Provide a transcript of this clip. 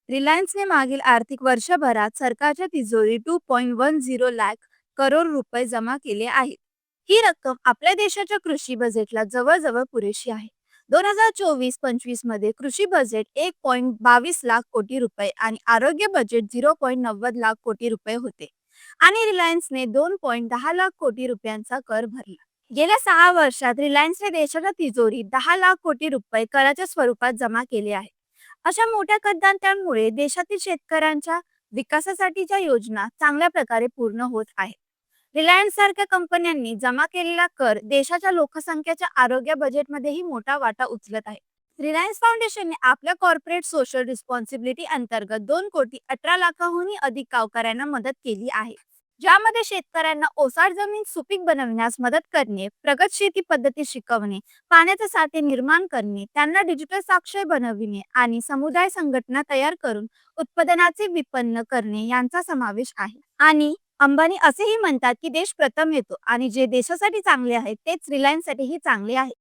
रिलायन्सने मागील आर्थिक वर्षभरात सरकारच्या तिजोरी 2.10 लाख करोड रुपये जमा केले आहेत. ही रक्कम आपल्या देशाच्या कृषी बजेटला जवळजवळ पुरेशी आहे. 2024-25 मध्ये कृषी बजेट 1.22 लाख कोटी रुपये आणि आरोग्य बजेट 0.90 लाख कोटी रुपये होते आणि रिलायन्सने 2.10 लाख कोटी रुपयांचा कर भरला. गेल्या 6 वर्षात रिलायन्सने देशाच्या तिजोरीत 10 लाख कोटी रुपये कराच्या स्वरूपात जमा केले आहे. अशा मोठ्या करदात्यांमुळे देशातील शेतकऱ्यांच्या विकासासाठीच्या योजना चांगल्या प्रकारे पूर्ण होत आहेत. रिलायन्स सारख्या कंपन्यांनी जमा केलेला कर देशाच्या लोकसंख्येच्या आरोग्य बजेटमध्येही मोठा वाटा उचलत आहे. रिलायन्स फाउंडेशनने आपल्या कॉर्पोरेट सोशल रिस्पॉन्सिबिलिटी अंतर्गत 2,18,00,000हूनही अधिक गावकऱ्यांना मदत केली आहे, ज्यामध्ये शेतकऱ्यांना ओसाड जमीन सुपीक बनवण्यास मदत करणे, प्रगत शेती पद्धती शिकवणे, पाण्याचे साठे निर्माण करणे, त्यांना डिजिटल साक्षर बनविणे आणि समुदाय संघटना तयार करून उत्पादनाचे विपणन करणे यांचा समावेश आहे. आणि अंबानी असेही म्हणतात की देश प्रथम येतो आणि जे देशासाठी चांगले आहे तेच रिलायन्ससाठीही चांगले आहे.